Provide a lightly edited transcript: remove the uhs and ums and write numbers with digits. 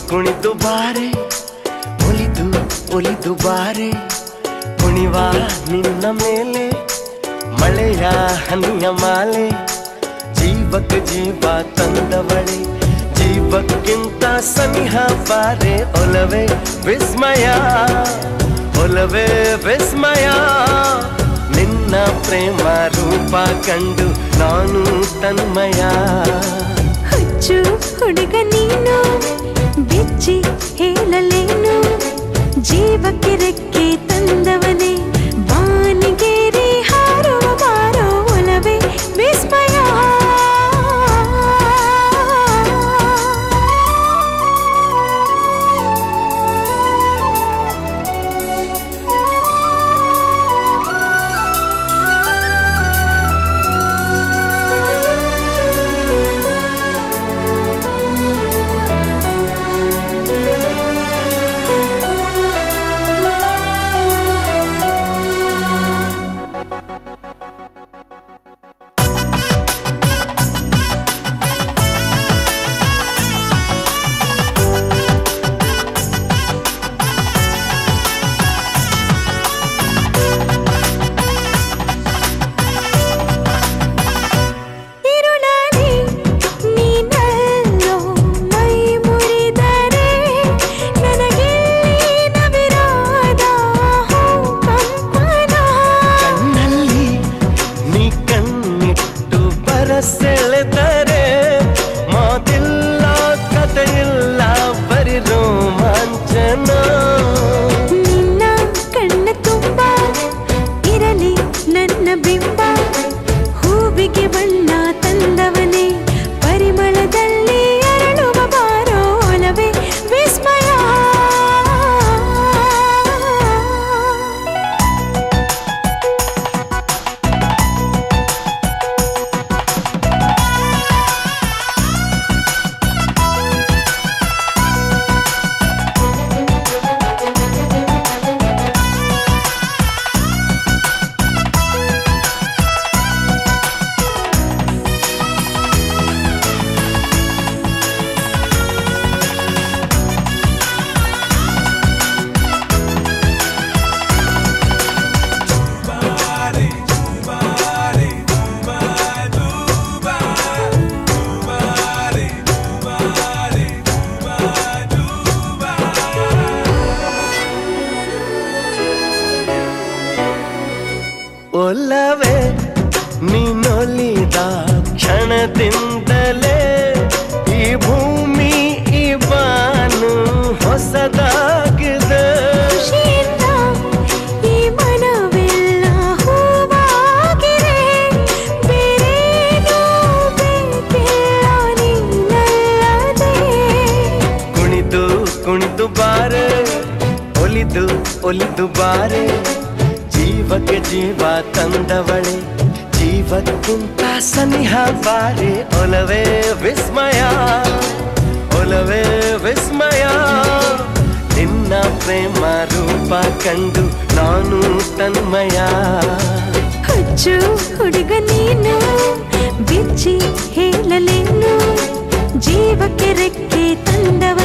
ಕುಣಿದು ಬಾರೆ ಒಲಿದು ಒಲಿದು ಬಾರೆ ಕುಣಿವ ನಿನ್ನ ಮೇಲೆ ಮಳೆಯ ಹನಿಯ ಮಾಲೆ ಜೀವಕ್ಕೆ ಜೀವ ತಂದವಳೆ ಜೀವಕ್ಕಿಂತ ಸನಿಹ ಬಾರೆ ಒಲವೇ ವಿಸ್ಮಯ ಒಲವೇ ವಿಸ್ಮಯ ನಿನ್ನ ಪ್ರೇಮ ರೂಪ ಕಂಡು ನಾನು ತನ್ಮಯ ಹುಚ್ಚು ಹುಡುಗ ನೀನು ಬಿಚ್ಚಿ ಹೇಳಲೇನು ಜೀವಕ್ಕೆ ರೆಕ್ಕೆ ತಂದವನೇ ಬಾನಿಗೇರಿ ಹಾರುವ ಬಾರೋ ಒಲವೇ ವಿಸ್ಮಯ ಸೆಳೆದರೆ ಮಾತಿಲ್ಲ ಕಥೆಯಿಲ್ಲ ಬರಿ ರೋಮಾಂಚನ ನಿನ್ನ ಕಣ್ಣ ತುಂಬ ಇರಲಿ ನನ್ನ ಬಿಂಬ ಹೂವಿಗೆ ಬಣ್ಣ ತಂದವನೇ ಪರಿಮಳದಲ್ಲಿ ಅರಳುವ ಬಾರೋ ಒಲವೇ ವಿಸ್ಮಯ ಒಲವೇ ನೀನೊಲಿದ ಕ್ಷಣದಿಂದಲೇ ಈ ಭೂಮಿ ಈ ಬಾನು ಹೊಸದಾಗಿದೆ ಈ ಮನವೆಲ್ಲ ಹೂವಾಗಿದೆ ಬೇರೇನೂ ಬೇಕಿಲ್ಲ ನೀನಲ್ಲದೆ ಕುಣಿದು ಕುಣಿದು ಬಾರೆ ಒಲಿದು ಒಲಿದು ಬಾರೆ ಜೀವಕ್ಕೆ ಜೀವ ತಂದವಳೆ ಜೀವಕ್ಕಿಂತ ಸನಿಹ ಬಾರೆ ಒಲವೇ ವಿಸ್ಮಯ ಒಲವೇ ವಿಸ್ಮಯ ನಿನ್ನ ಪ್ರೇಮ ರೂಪ ಕಂಡು ನಾನು ತನ್ಮಯ ಹುಚ್ಚು ಹುಡುಗ ನೀನು ಬಿಚ್ಚಿ ಹೇಳಲೇನು ಜೀವಕ್ಕೆ ರೆಕ್ಕೆ ತಂದವ